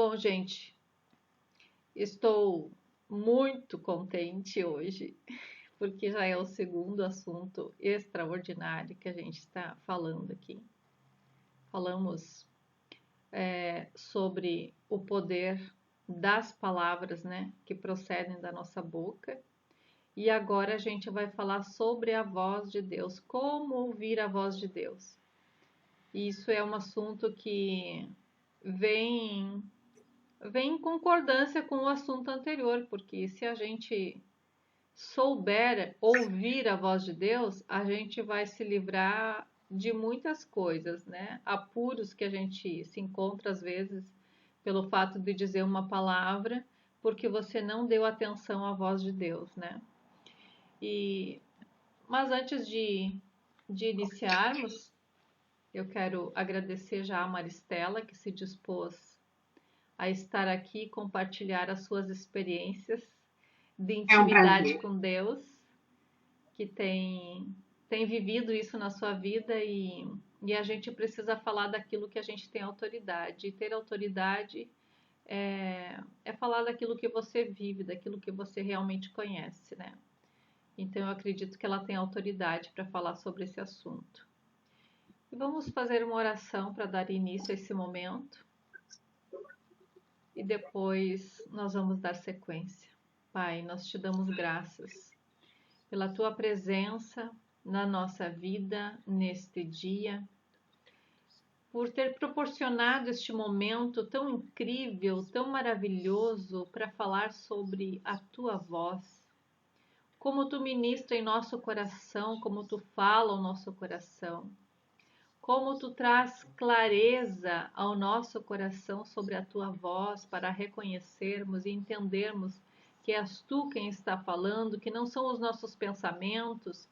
Bom, gente, estou muito contente hoje, porque já é o segundo assunto extraordinário que a gente está falando aqui. Falamos sobre o poder das palavras, né, que procedem da nossa boca. E agora a gente vai falar sobre a voz de Deus, como ouvir a voz de Deus. Isso é um assunto que vem em concordância com o assunto anterior, porque se a gente souber ouvir a voz de Deus, a gente vai se livrar de muitas coisas, né? Apuros que a gente se encontra às vezes pelo fato de dizer uma palavra, porque você não deu atenção à voz de Deus, né? E mas antes de iniciarmos, eu quero agradecer já a Maristela que se dispôs a estar aqui e compartilhar as suas experiências de É um intimidade prazer. com Deus, que tem vivido isso na sua vida e a gente precisa falar daquilo que a gente tem autoridade. E ter autoridade é falar daquilo que você vive, daquilo que você realmente conhece, né? Então eu acredito que ela tem autoridade para falar sobre esse assunto. E vamos fazer uma oração para dar início a esse momento e depois nós vamos dar sequência. Pai, nós te damos graças pela tua presença na nossa vida neste dia, por ter proporcionado este momento tão incrível, tão maravilhoso para falar sobre a tua voz. Como tu ministra em nosso coração, como tu fala ao nosso coração, como tu traz clareza ao nosso coração sobre a tua voz para reconhecermos e entendermos que és tu quem está falando, que não são os nossos pensamentos,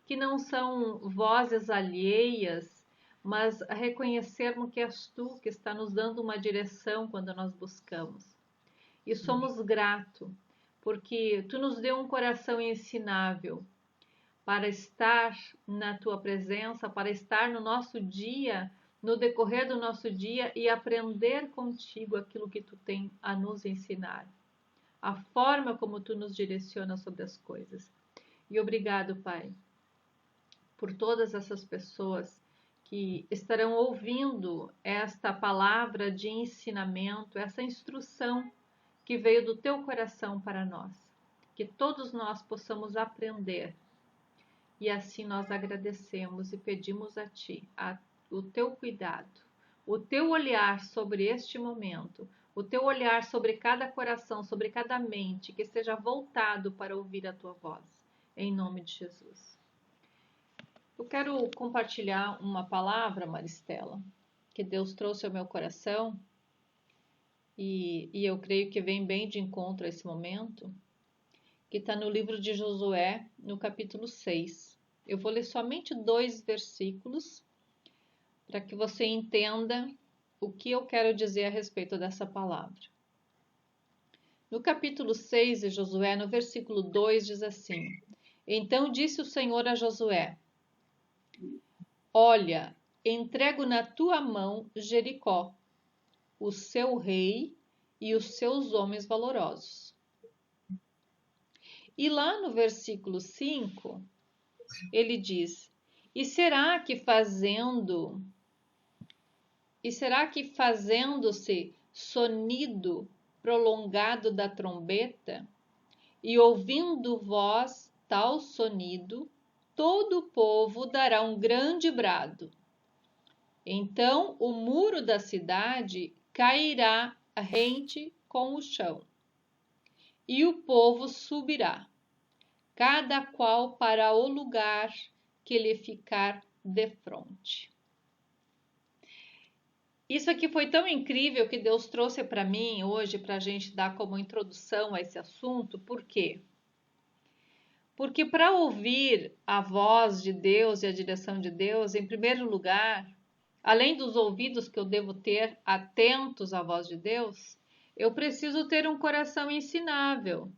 que não são vozes alheias, mas reconhecermos que és tu que está nos dando uma direção quando nós buscamos. E somos gratos, porque tu nos deu um coração ensinável para estar na tua presença, para estar no nosso dia, no decorrer do nosso dia e aprender contigo aquilo que tu tem a nos ensinar, a forma como tu nos direciona sobre as coisas. E obrigado, Pai, por todas essas pessoas que estarão ouvindo esta palavra de ensinamento, essa instrução que veio do teu coração para nós. Que todos nós possamos aprender. E assim nós agradecemos e pedimos a Ti o Teu cuidado, o Teu olhar sobre este momento, o Teu olhar sobre cada coração, sobre cada mente, que esteja voltado para ouvir a Tua voz. Em nome de Jesus. Eu quero compartilhar uma palavra, Maristela, que Deus trouxe ao meu coração e eu creio que vem bem de encontro a esse momento, que está no livro de Josué, no capítulo 6. Eu vou ler somente 2 versículos para que você entenda o que eu quero dizer a respeito dessa palavra. No capítulo 6 de Josué, no versículo 2, diz assim: Então disse o Senhor a Josué: Olha, entrego na tua mão Jericó, o seu rei e os seus homens valorosos. E lá no versículo 5, ele diz: E será que fazendo-se sonido prolongado da trombeta, e ouvindo voz tal sonido, todo o povo dará um grande brado. Então o muro da cidade cairá rente com o chão, e o povo subirá, cada qual para o lugar que lhe ficar defronte. Isso aqui foi tão incrível que Deus trouxe para mim hoje para a gente dar como introdução a esse assunto. Por quê? Porque para ouvir a voz de Deus e a direção de Deus, em primeiro lugar, além dos ouvidos que eu devo ter atentos à voz de Deus, eu preciso ter um coração ensinável.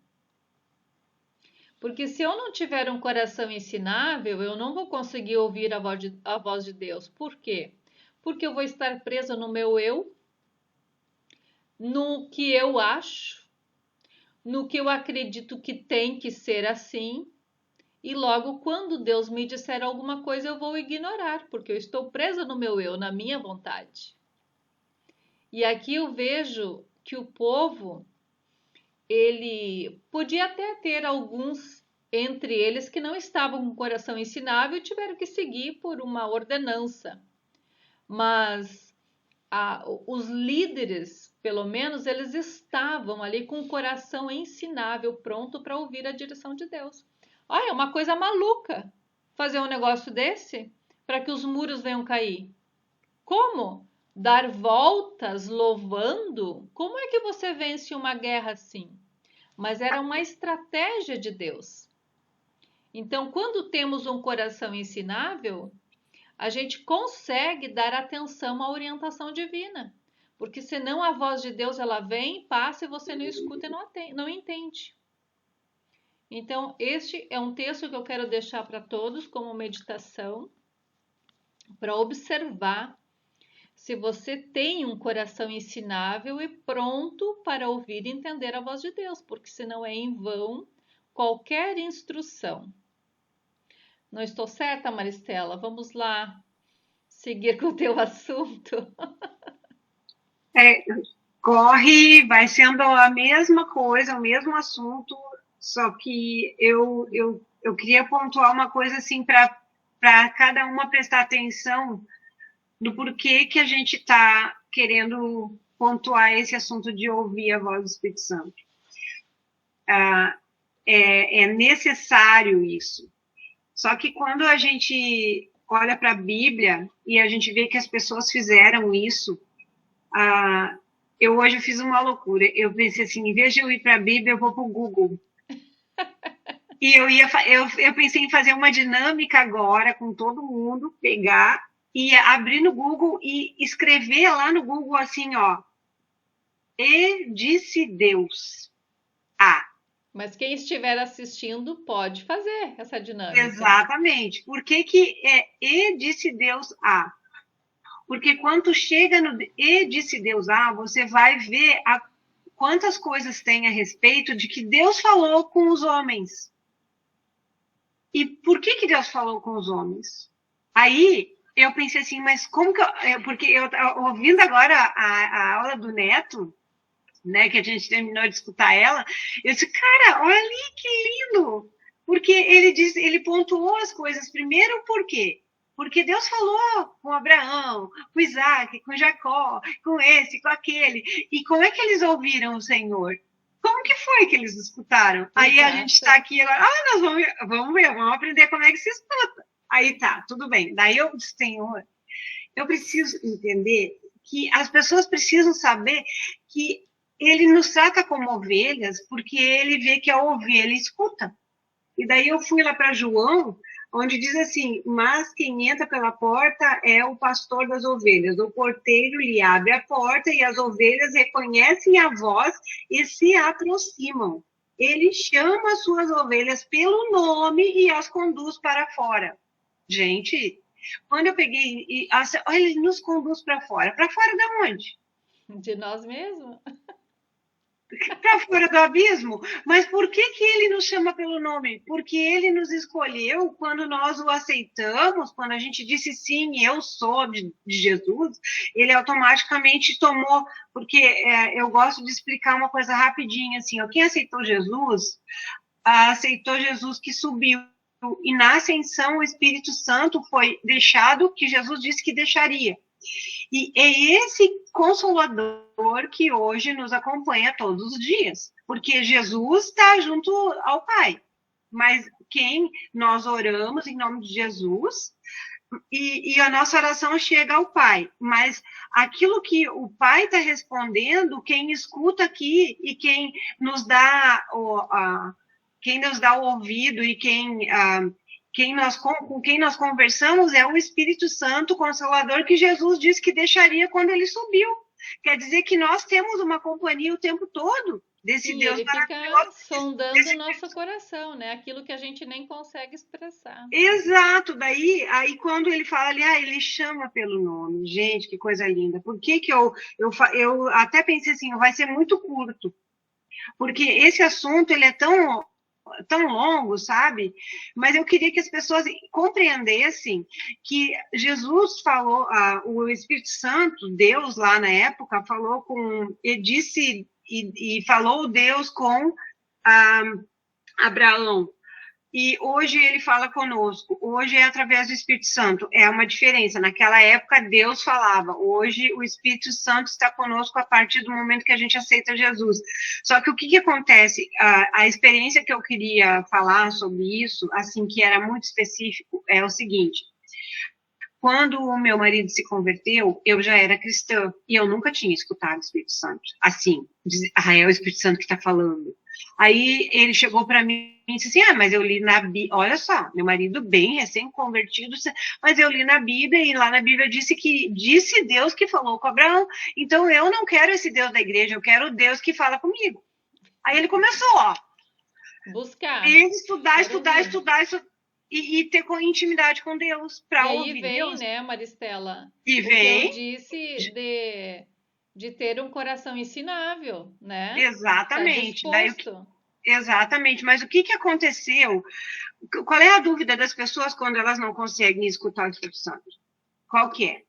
Porque se eu não tiver um coração ensinável, eu não vou conseguir ouvir a voz de Deus. Por quê? Porque eu vou estar presa no meu eu, no que eu acho, no que eu acredito que tem que ser assim, e logo quando Deus me disser alguma coisa eu vou ignorar, porque eu estou presa no meu eu, na minha vontade. E aqui eu vejo que o povo, ele podia até ter alguns entre eles que não estavam com o coração ensinável e tiveram que seguir por uma ordenança. Mas os líderes, pelo menos, eles estavam ali com o coração ensinável, pronto para ouvir a direção de Deus. Olha, é uma coisa maluca fazer um negócio desse para que os muros venham cair. Como? Dar voltas louvando? Como é que você vence uma guerra assim? Mas era uma estratégia de Deus. Então, quando temos um coração ensinável, a gente consegue dar atenção à orientação divina. Porque senão a voz de Deus ela vem, passa e você não escuta e não entende. Então, este é um texto que eu quero deixar para todos como meditação, para observar se você tem um coração ensinável e pronto para ouvir e entender a voz de Deus, porque senão é em vão qualquer instrução. Não estou certa, Maristela? Vamos lá seguir com o teu assunto. Corre, vai sendo a mesma coisa, o mesmo assunto, só que eu queria pontuar uma coisa assim para cada uma prestar atenção do porquê que a gente está querendo pontuar esse assunto de ouvir a voz do Espírito Santo. É necessário isso. Só que quando a gente olha para a Bíblia e a gente vê que as pessoas fizeram isso, eu hoje fiz uma loucura. Eu pensei assim, em vez de eu ir para a Bíblia, eu vou para o Google. E eu pensei em fazer uma dinâmica agora com todo mundo, pegar e abrir no Google e escrever lá no Google assim, ó, e disse Deus. Mas quem estiver assistindo pode fazer essa dinâmica. Exatamente. Por que é e disse Deus a? Porque quando chega no e disse Deus a, você vai ver quantas coisas tem a respeito de que Deus falou com os homens. E por que Deus falou com os homens? Aí eu pensei assim, mas como que porque eu ouvindo agora a aula do Neto, né, que a gente terminou de escutar ela, eu disse, cara, olha ali que lindo! Porque ele pontuou as coisas. Primeiro, por quê? Porque Deus falou com Abraão, com Isaac, com Jacó, com esse, com aquele. E como é que eles ouviram o Senhor? Como que foi que eles escutaram? Exato. Aí a gente está aqui agora, nós vamos aprender como é que se escuta. Aí tá, tudo bem. Daí eu disse, Senhor, eu preciso entender que as pessoas precisam saber que ele nos trata como ovelhas, porque ele vê que a ovelha escuta. E daí eu fui lá para João, onde diz assim, mas quem entra pela porta é o pastor das ovelhas. O porteiro lhe abre a porta e as ovelhas reconhecem a voz e se aproximam. Ele chama as suas ovelhas pelo nome e as conduz para fora. Gente, quando eu peguei, olha, ele nos conduz para fora. Para fora de onde? De nós mesmos. Para fora do abismo. Mas por que ele nos chama pelo nome? Porque ele nos escolheu quando nós o aceitamos, quando a gente disse sim, eu sou de Jesus, ele automaticamente tomou, porque eu gosto de explicar uma coisa rapidinho, assim, quem aceitou Jesus que subiu, e na ascensão o Espírito Santo foi deixado, que Jesus disse que deixaria. E é esse Consolador que hoje nos acompanha todos os dias, porque Jesus está junto ao Pai. Mas quem nós oramos em nome de Jesus, e a nossa oração chega ao Pai. Mas aquilo que o Pai está respondendo, quem escuta aqui e quem nos dá o ouvido e com quem nós conversamos é o Espírito Santo, Consolador, que Jesus disse que deixaria quando ele subiu. Quer dizer que nós temos uma companhia o tempo todo. desse Sim, Deus ele fica maravilhoso, sondando o desse nosso coração, né? Aquilo que a gente nem consegue expressar. Exato, daí aí quando ele fala ali, ele chama pelo nome, gente, que coisa linda. Por que que eu até pensei assim, vai ser muito curto, porque esse assunto ele é tão longo, sabe? Mas eu queria que as pessoas compreendessem que Jesus falou, o Espírito Santo, Deus lá na época falou e disse e falou Deus com ah, Abraão. E hoje ele fala conosco. Hoje é através do Espírito Santo. É uma diferença. Naquela época, Deus falava. Hoje, o Espírito Santo está conosco a partir do momento que a gente aceita Jesus. Só que o que acontece? A experiência que eu queria falar sobre isso, assim, que era muito específico, é o seguinte. Quando o meu marido se converteu, eu já era cristã. E eu nunca tinha escutado o Espírito Santo. Assim, é o Espírito Santo que está falando. Aí ele chegou para mim e disse assim, mas eu li na Bíblia, olha só, meu marido bem recém-convertido, mas eu li na Bíblia e lá na Bíblia disse Deus que falou com Abraão, então eu não quero esse Deus da igreja, eu quero o Deus que fala comigo. Aí ele começou, Buscar. estudar e ter intimidade com Deus, E para aí ouvir vem, Deus. né, Maristela, E o que eu vem, disse de ter um coração ensinável, né? Tá exatamente, disposto. exatamente, mas o que aconteceu? Qual é a dúvida das pessoas quando elas não conseguem escutar o Espírito Santo? Qual que é?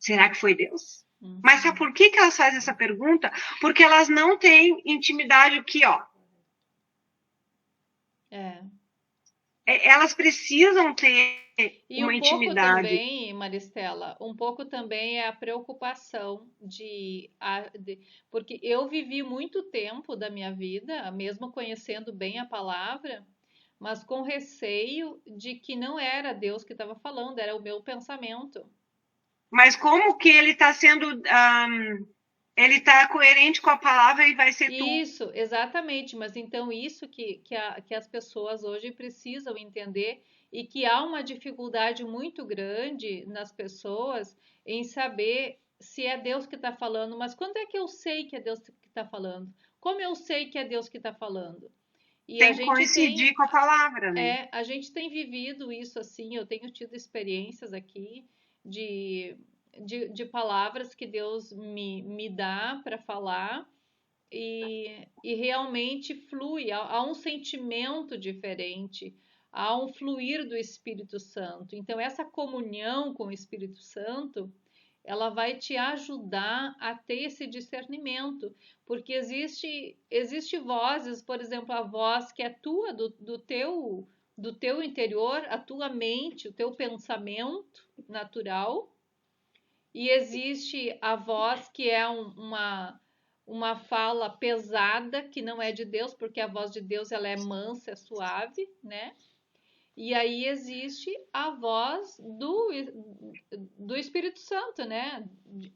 Será que foi Deus? Mas sabe por que elas fazem essa pergunta? Porque elas não têm intimidade aqui, Elas precisam ter E uma um pouco intimidade. também, Maristela, um pouco também é a preocupação porque eu vivi muito tempo da minha vida, mesmo conhecendo bem a palavra, mas com receio de que não era Deus que estava falando, era o meu pensamento. Mas como que ele está sendo... ele está coerente com a palavra e vai ser tu. Isso, exatamente. Mas então isso que as pessoas hoje precisam entender e que há uma dificuldade muito grande nas pessoas em saber se é Deus que está falando. Mas quando é que eu sei que é Deus que está falando? Como eu sei que é Deus que está falando? E Tem que coincidir com a palavra, né? a gente tem vivido isso assim. Eu tenho tido experiências aqui de de palavras que Deus me dá para falar e realmente flui, há um sentimento diferente, há um fluir do Espírito Santo. Então, essa comunhão com o Espírito Santo, ela vai te ajudar a ter esse discernimento, porque existe vozes, por exemplo, a voz que é tua, do teu interior, a tua mente, o teu pensamento natural, e existe a voz que é uma fala pesada que não é de Deus, porque a voz de Deus ela é mansa, é suave, né? E aí existe a voz do Espírito Santo, né?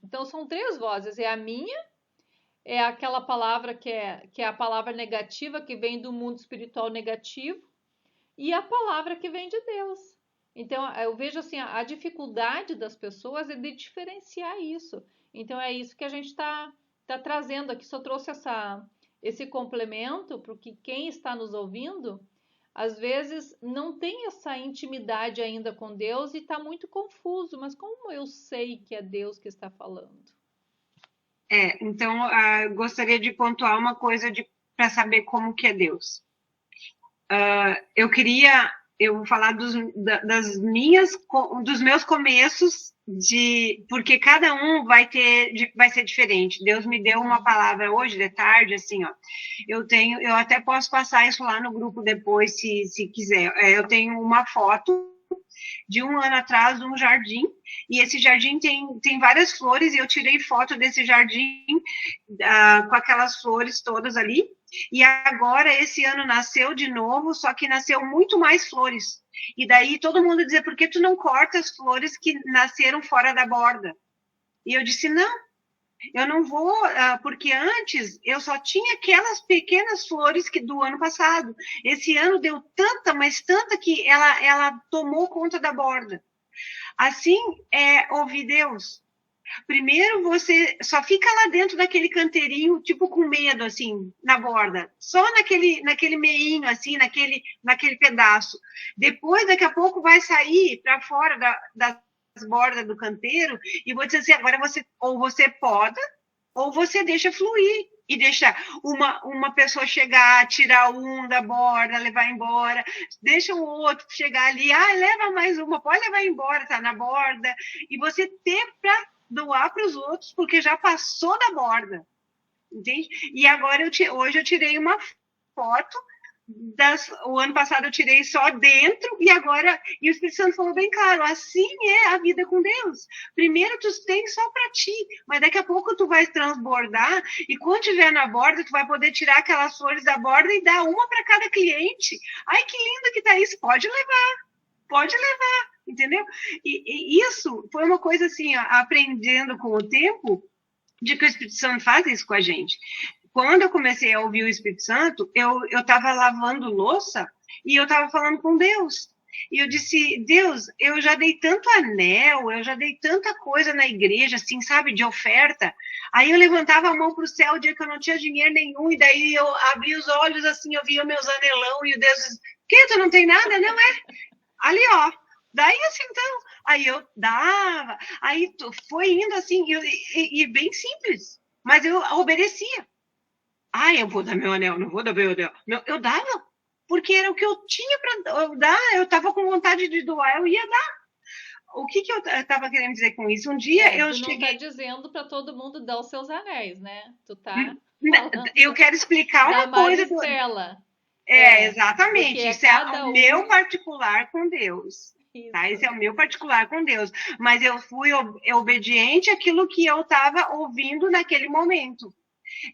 Então são três vozes, é a minha, é aquela palavra que é a palavra negativa que vem do mundo espiritual negativo e a palavra que vem de Deus. Então, eu vejo assim, a dificuldade das pessoas é de diferenciar isso. Então, é isso que a gente tá trazendo aqui. Só trouxe esse complemento, porque quem está nos ouvindo, às vezes, não tem essa intimidade ainda com Deus e está muito confuso. Mas como eu sei que é Deus que está falando? Então, eu gostaria de pontuar uma coisa para saber como que é Deus. Eu vou falar dos meus começos porque cada um vai ser diferente. Deus me deu uma palavra hoje de tarde, assim, eu até posso passar isso lá no grupo depois, se quiser. Eu tenho uma foto de um ano atrás de um jardim, e esse jardim tem várias flores, e eu tirei foto desse jardim com aquelas flores todas ali, e agora esse ano nasceu de novo, só que nasceu muito mais flores. E daí todo mundo dizia, por que tu não corta as flores que nasceram fora da borda? E eu disse, não, eu não vou, porque antes eu só tinha aquelas pequenas flores do ano passado. Esse ano deu tanta, mas tanta que ela tomou conta da borda. Assim é ouvir Deus. Primeiro você só fica lá dentro daquele canteirinho, tipo com medo, assim, na borda. Só naquele meinho, assim, naquele pedaço. Depois, daqui a pouco, vai sair para fora das bordas do canteiro e vou dizer assim, agora ou você poda ou você deixa fluir e deixa uma pessoa chegar, tirar um da borda, levar embora, deixa o outro chegar ali, leva mais uma, pode levar embora, tá na borda, e você ter para doar para os outros, porque já passou da borda, entende? E agora hoje eu tirei uma foto o ano passado eu tirei só dentro e o Espírito Santo falou bem claro, assim é a vida com Deus. Primeiro tu tem só para ti, mas daqui a pouco tu vai transbordar e quando tiver na borda tu vai poder tirar aquelas flores da borda e dar uma para cada cliente. Ai que lindo que tá isso, pode levar, entendeu? E isso foi uma coisa assim, ó, aprendendo com o tempo, de que o Espírito Santo faz isso com a gente. Quando eu comecei a ouvir o Espírito Santo, eu estava lavando louça e eu estava falando com Deus. E eu disse, Deus, eu já dei tanto anel, eu já dei tanta coisa na igreja, assim, sabe, de oferta. Aí eu levantava a mão para o céu o dia que eu não tinha dinheiro nenhum, e daí eu abri os olhos, assim, eu via meus anelão, e o Deus disse, que, tu não tem nada? Não é? Ali, ó. Daí, assim, então, aí eu dava, aí foi indo assim, e bem simples, mas eu obedecia. Eu vou dar meu anel, não vou dar meu anel. Não, eu dava, porque era o que eu tinha para dar, eu estava com vontade de doar, eu ia dar. O que eu estava querendo dizer com isso? Um dia eu Tu não tá cheguei. dizendo para todo mundo dar os seus anéis, né? Tu tá Eu falando quero explicar da uma coisa. Maristela. Porque Exatamente. é Isso é o cada meu um. particular com Deus. Tá? Esse Isso. é o meu particular com Deus. Mas eu fui obediente àquilo que eu estava ouvindo naquele momento.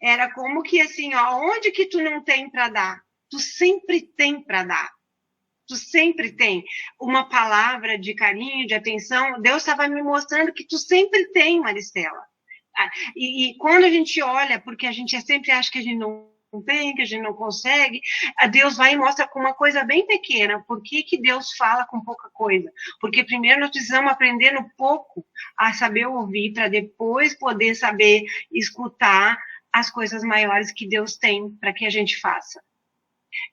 Era como que assim, ó, onde que tu não tem para dar? Tu sempre tem para dar. Tu sempre tem uma palavra de carinho, de atenção. Deus estava me mostrando que tu sempre tem, Maristela. E quando a gente olha, porque a gente sempre acha que a gente não tem, que a gente não consegue, Deus vai e mostra com uma coisa bem pequena. Por que, que Deus fala com pouca coisa? Porque primeiro nós precisamos aprender no pouco a saber ouvir, para depois poder saber escutar as coisas maiores que Deus tem para que a gente faça.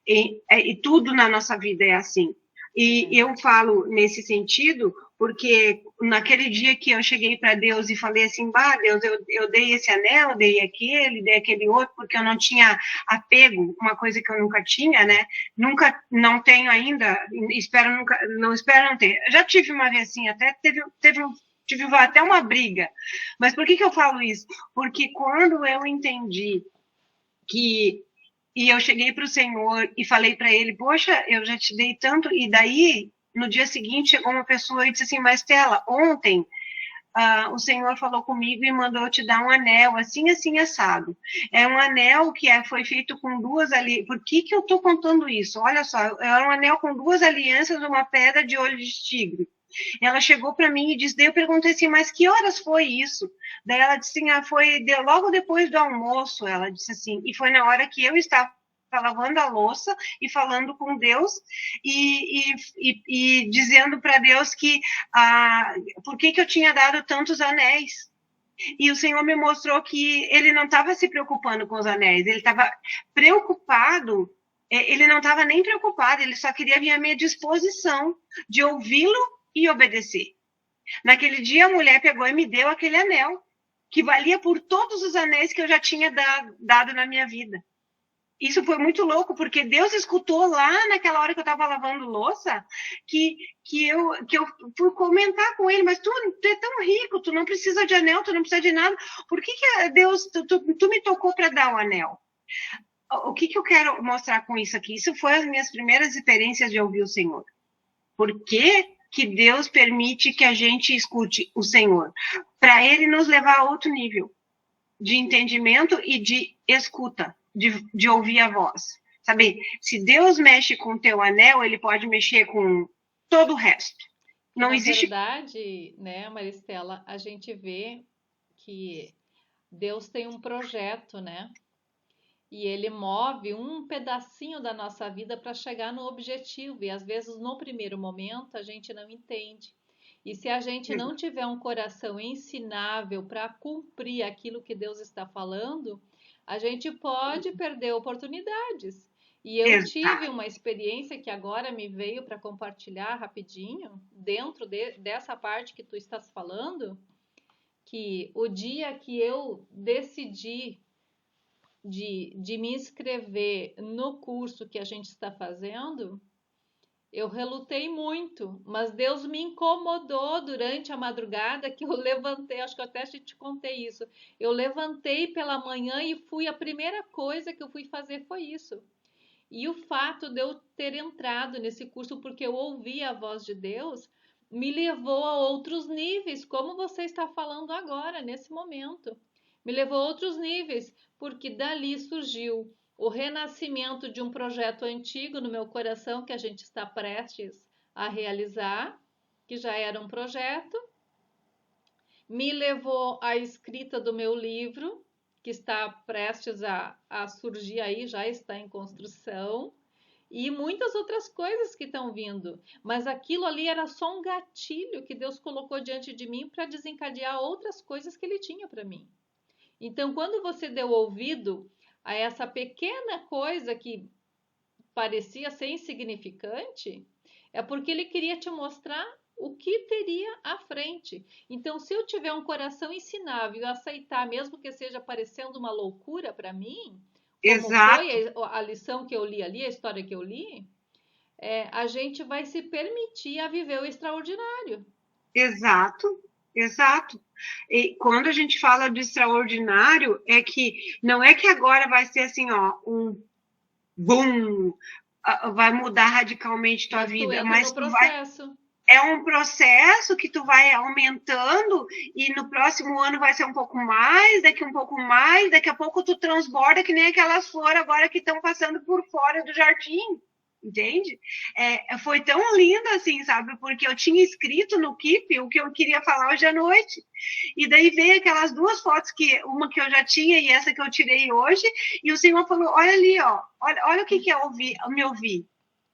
E tudo na nossa vida é assim. E eu falo nesse sentido porque naquele dia que eu cheguei para Deus e falei assim, Deus, eu dei esse anel, dei aquele outro, porque eu não tinha apego, uma coisa que eu nunca tinha, né? Nunca, não tenho ainda, não espero não ter. Já tive uma vez assim, até tive até uma briga. Mas por que eu falo isso? Porque quando eu entendi que e eu cheguei para o Senhor e falei para ele, poxa, eu já te dei tanto. E daí, no dia seguinte, chegou uma pessoa e disse assim, mas Stella, ontem o Senhor falou comigo e mandou eu te dar um anel, assim, assim, assado. É um anel que foi feito com duas alianças. Por que eu estou contando isso? Olha só, é um anel com duas alianças, uma pedra de olho de tigre. Ela chegou para mim e disse, daí eu perguntei assim, mas que horas foi isso? Daí ela disse assim, foi logo depois do almoço, ela disse assim, e foi na hora que eu estava lavando a louça e falando com Deus e dizendo para Deus que por que eu tinha dado tantos anéis. E o Senhor me mostrou que ele não estava se preocupando com os anéis, ele estava preocupado, ele não estava nem preocupado, ele só queria vir à minha disposição de ouvi-lo e obedecer. Naquele dia, a mulher pegou e me deu aquele anel, que valia por todos os anéis que eu já tinha dado na minha vida. Isso foi muito louco, porque Deus escutou lá naquela hora que eu estava lavando louça, que eu fui comentar com ele, mas tu é tão rico, tu não precisa de anel, tu não precisa de nada, por que Deus, tu me tocou para dar o anel? O que eu quero mostrar com isso aqui? Isso foi as minhas primeiras experiências de ouvir o Senhor. Por que Deus permite que a gente escute o Senhor? Para ele nos levar a outro nível de entendimento e de escuta, de ouvir a voz. Sabe, se Deus mexe com o teu anel, ele pode mexer com todo o resto. Que, Não na existe. verdade, né, Maristela, a gente vê que Deus tem um projeto, né? E ele move um pedacinho da nossa vida para chegar no objetivo. E às vezes, no primeiro momento, a gente não entende. E se a gente não tiver um coração ensinável para cumprir aquilo que Deus está falando, a gente pode perder oportunidades. E eu tive Exato. uma experiência que agora me veio para compartilhar rapidinho, dentro dessa parte que tu estás falando, que o dia que eu decidi de me inscrever no curso que a gente está fazendo, eu relutei muito, mas Deus me incomodou durante a madrugada que eu levantei, acho que eu até te contei isso. Eu levantei pela manhã e fui, a primeira coisa que eu fui fazer foi isso. E o fato de eu ter entrado nesse curso porque eu ouvi a voz de Deus me levou a outros níveis, como você está falando agora, nesse momento. Me levou a outros níveis, porque dali surgiu o renascimento de um projeto antigo no meu coração que a gente está prestes a realizar, que já era um projeto, me levou à escrita do meu livro, que está prestes a surgir aí, já está em construção, e muitas outras coisas que estão vindo. Mas aquilo ali era só um gatilho que Deus colocou diante de mim para desencadear outras coisas que Ele tinha para mim. Então, quando você deu ouvido a essa pequena coisa que parecia ser insignificante, é porque ele queria te mostrar o que teria à frente. Então, se eu tiver um coração ensinável e aceitar, mesmo que seja parecendo uma loucura para mim, como Exato. foi a lição que eu li ali, a história que eu li, a gente vai se permitir a viver o extraordinário. Exato. Exato. E quando a gente fala de extraordinário, é que não é que agora vai ser assim, ó, um boom, vai mudar radicalmente tua Mas tu vida, entra mas no tu vai, processo. é um processo que tu vai aumentando e no próximo ano vai ser um pouco mais, daqui um pouco mais, daqui a pouco tu transborda que nem aquelas flores agora que estão passando por fora do jardim. Entende? Foi tão lindo assim, sabe? Porque eu tinha escrito no Keep o que eu queria falar hoje à noite. E daí veio aquelas duas fotos, uma que eu já tinha e essa que eu tirei hoje, e o Senhor falou: olha ali, ó, olha o que é me ouvir.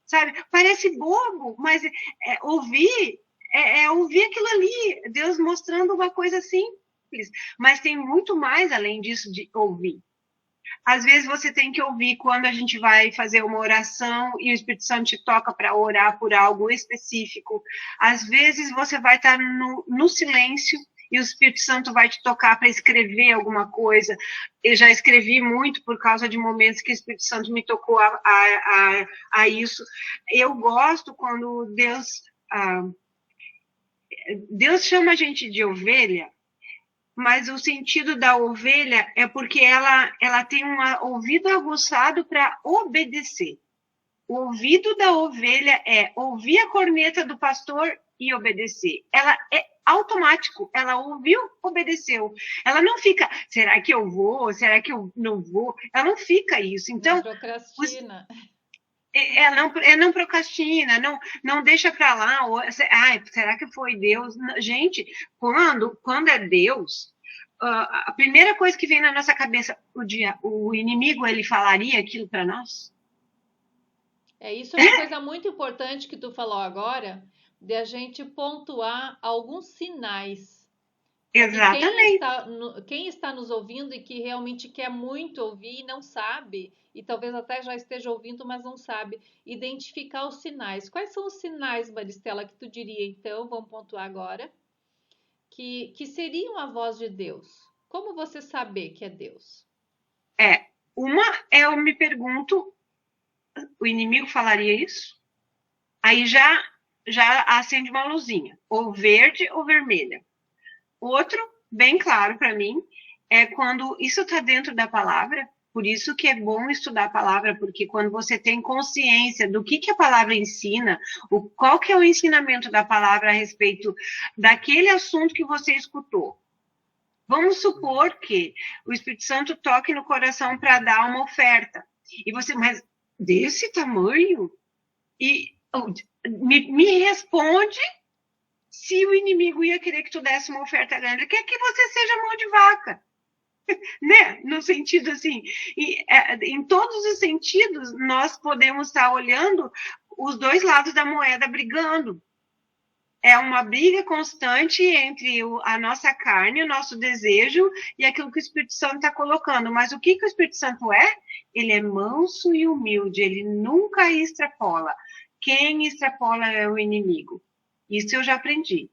Sabe? Parece bobo, mas ouvir ouvir aquilo ali, Deus mostrando uma coisa simples. Mas tem muito mais além disso de ouvir. Às vezes você tem que ouvir quando a gente vai fazer uma oração e o Espírito Santo te toca para orar por algo específico. Às vezes você vai estar no silêncio e o Espírito Santo vai te tocar para escrever alguma coisa. Eu já escrevi muito por causa de momentos que o Espírito Santo me tocou a isso. Eu gosto quando Deus chama a gente de ovelha, mas o sentido da ovelha é porque ela tem um ouvido aguçado para obedecer. O ouvido da ovelha é ouvir a corneta do pastor e obedecer. Ela é automático, ela ouviu, obedeceu. Ela não fica, será que eu vou? Será que eu não vou? Ela não fica isso. Então, não procrastina. não procrastina, não deixa para lá. Será que foi Deus? Gente, quando é Deus, a primeira coisa que vem na nossa cabeça, o inimigo, ele falaria aquilo para nós? Isso é uma coisa muito importante que tu falou agora, de a gente pontuar alguns sinais. Para que Exatamente. quem está nos ouvindo e que realmente quer muito ouvir e não sabe, e talvez até já esteja ouvindo, mas não sabe, identificar os sinais. Quais são os sinais, Maristela, que tu diria então, vamos pontuar agora, que seriam a voz de Deus? Como você saber que é Deus? Eu me pergunto, o inimigo falaria isso? Aí já acende uma luzinha, ou verde ou vermelha. Outro, bem claro para mim, é quando isso está dentro da palavra. Por isso que é bom estudar a palavra, porque quando você tem consciência do que a palavra ensina, qual que é o ensinamento da palavra a respeito daquele assunto que você escutou. Vamos supor que o Espírito Santo toque no coração para dar uma oferta. E você, mas desse tamanho? E me responde se o inimigo ia querer que tu desse uma oferta grande. Ele quer que você seja mão de vaca. Né? No sentido assim, em todos os sentidos, nós podemos estar olhando os dois lados da moeda brigando. é uma briga constante entre a nossa carne, o nosso desejo e aquilo que o Espírito Santo está colocando. Mas o que o Espírito Santo é? Ele é manso e humilde, ele nunca extrapola. Quem extrapola é o inimigo. Isso eu já aprendi.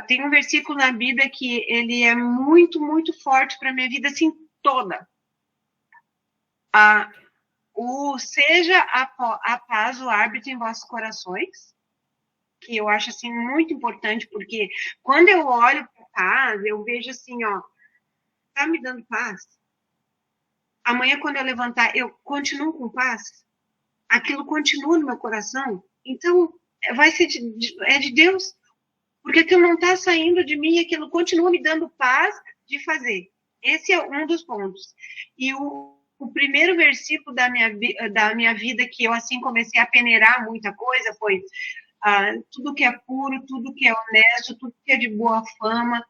Tem um versículo na Bíblia que ele é muito, muito forte para a minha vida, assim, toda. Seja a paz o árbitro em vossos corações, que eu acho, assim, muito importante, porque quando eu olho para paz, eu vejo assim, ó, tá me dando paz? Amanhã, quando eu levantar, eu continuo com paz? Aquilo continua no meu coração? Então, vai ser de Deus. Porque aquilo não está saindo de mim, aquilo continua me dando paz de fazer. Esse é um dos pontos. E o primeiro versículo da minha vida, que eu assim comecei a peneirar muita coisa, foi tudo que é puro, tudo que é honesto, tudo que é de boa fama,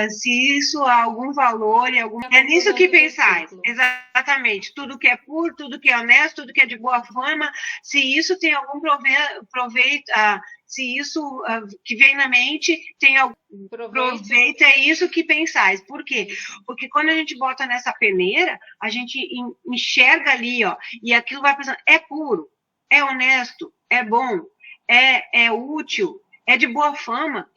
se isso há algum valor, é nisso que pensais. Exatamente. Tudo que é puro, tudo que é honesto, tudo que é de boa fama, se isso tem algum proveito, se isso que vem na mente tem algum proveito, é isso que pensais. Por quê? Porque quando a gente bota nessa peneira, a gente enxerga ali, ó, e aquilo vai pensando, é puro, é honesto, é bom, é útil, é de boa fama.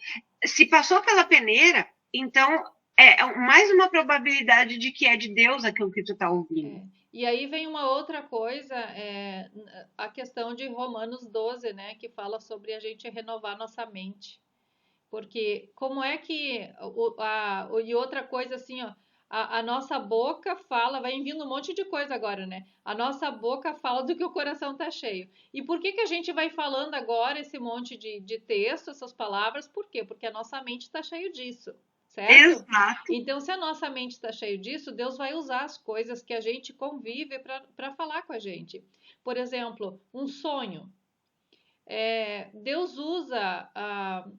Se passou pela peneira, então é mais uma probabilidade de que é de Deus aquilo que tu está ouvindo. E aí vem uma outra coisa, a questão de Romanos 12, né, que fala sobre a gente renovar nossa mente. Porque como é que... e outra coisa assim, ó, a nossa boca fala, vai vindo um monte de coisa agora, né? A nossa boca fala do que o coração tá cheio. E por que a gente vai falando agora esse monte de texto, essas palavras? Por quê? Porque a nossa mente está cheia disso, certo? Exato. Então, se a nossa mente está cheia disso, Deus vai usar as coisas que a gente convive para falar com a gente. Por exemplo, um sonho. Deus usa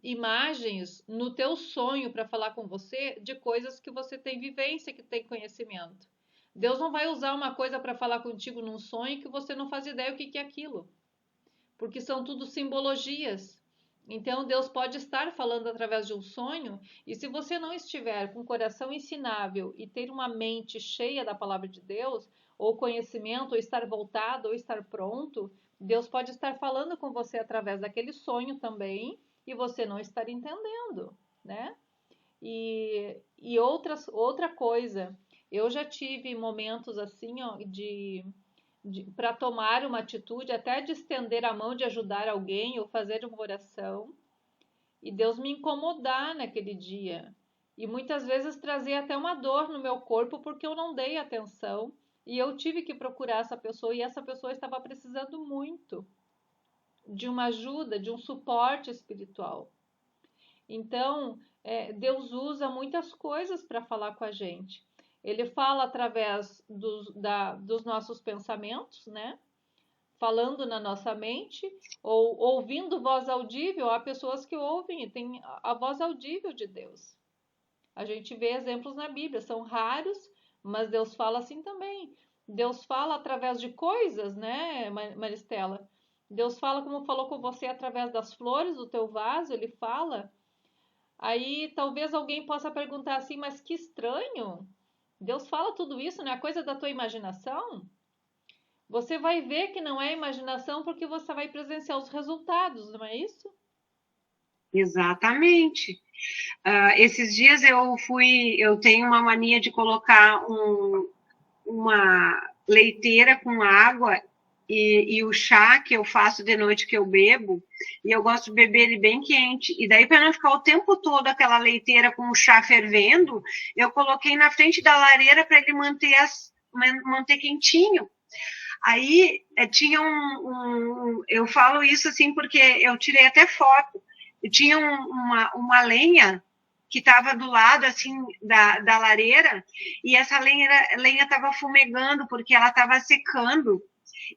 imagens no teu sonho para falar com você de coisas que você tem vivência, que tem conhecimento. Deus não vai usar uma coisa para falar contigo num sonho que você não faz ideia o que é aquilo, porque são tudo simbologias. Então Deus pode estar falando através de um sonho, e se você não estiver com o coração ensinável e ter uma mente cheia da palavra de Deus, ou conhecimento, ou estar voltado, ou estar pronto, Deus pode estar falando com você através daquele sonho também, e você não estar entendendo, né? E outra coisa, eu já tive momentos assim, ó, para tomar uma atitude, até de estender a mão, de ajudar alguém ou fazer uma oração, e Deus me incomodar naquele dia. E muitas vezes trazer até uma dor no meu corpo porque eu não dei atenção e eu tive que procurar essa pessoa, e essa pessoa estava precisando muito de uma ajuda, de um suporte espiritual. Então, Deus usa muitas coisas para falar com a gente. Ele fala através dos nossos pensamentos, né? Falando na nossa mente, ou ouvindo voz audível. Há pessoas que ouvem e têm a voz audível de Deus. A gente vê exemplos na Bíblia, são raros, mas Deus fala assim também. Deus fala através de coisas, né, Maristela? Deus fala como falou com você através das flores do teu vaso, ele fala. Aí talvez alguém possa perguntar assim, mas que estranho. Deus fala tudo isso, não é coisa da tua imaginação? Você vai ver que não é imaginação porque você vai presenciar os resultados, não é isso? Exatamente. Esses dias eu tenho uma mania de colocar uma leiteira com água e o chá que eu faço de noite que eu bebo, e eu gosto de beber ele bem quente. E daí, para não ficar o tempo todo aquela leiteira com o chá fervendo, eu coloquei na frente da lareira para ele manter quentinho. Aí tinha eu falo isso assim porque eu tirei até foto. Tinha uma lenha que estava do lado assim da lareira, e essa lenha estava fumegando porque ela estava secando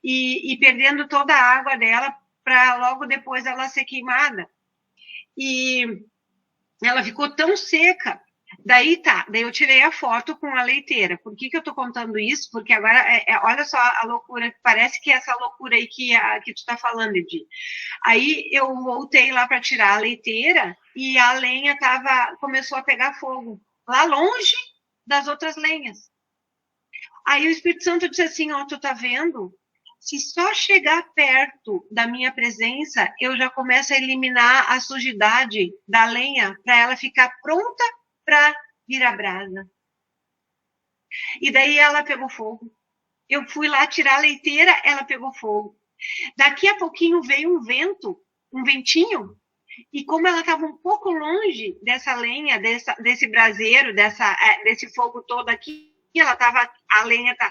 e perdendo toda a água dela para logo depois ela ser queimada. E ela ficou tão seca Daí eu tirei a foto com a leiteira. Por que eu tô contando isso? Porque agora, olha só a loucura, parece que é essa loucura aí que tu tá falando, Edi. Aí eu voltei lá para tirar a leiteira e a lenha começou a pegar fogo, lá longe das outras lenhas. Aí o Espírito Santo disse assim, ó, tu tá vendo? Se só chegar perto da minha presença, eu já começo a eliminar a sujidade da lenha para ela ficar pronta para virar brasa. E daí ela pegou fogo. Eu fui lá tirar a leiteira, ela pegou fogo. Daqui a pouquinho veio um vento, um ventinho, e como ela estava um pouco longe dessa lenha, desse braseiro, desse fogo todo aqui, ela estava, a lenha tá,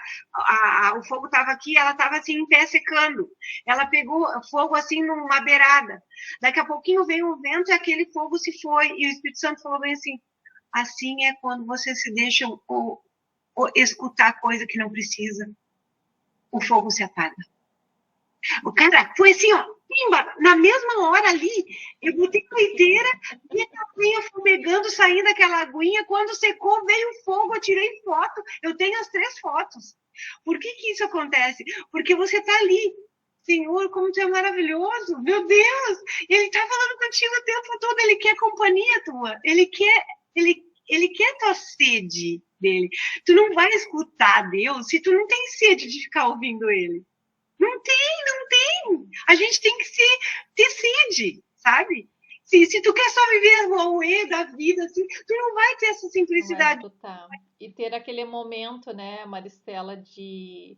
o fogo estava aqui, ela estava assim em pé secando. Ela pegou fogo assim numa beirada. Daqui a pouquinho veio um vento e aquele fogo se foi. E o Espírito Santo falou bem assim é quando você se deixa ou escutar coisa que não precisa, o fogo se apaga. O cara foi assim, ó, pimba, na mesma hora ali, eu botei a leiteira e a aguinha fumegando, saindo daquela aguinha, quando secou, veio o fogo, eu tirei foto, eu tenho as 3 fotos. Por que isso acontece? Porque você tá ali, Senhor, como tu é maravilhoso, meu Deus, ele tá falando contigo o tempo todo, ele quer companhia tua, ele quer tua sede dele. Tu não vai escutar Deus se tu não tem sede de ficar ouvindo ele. Não tem, não tem. A gente tem que ter sede, sabe? Se tu quer só viver o auê da vida, assim, tu não vai ter essa Não vai simplicidade. escutar. E ter aquele momento, né, Maristela, de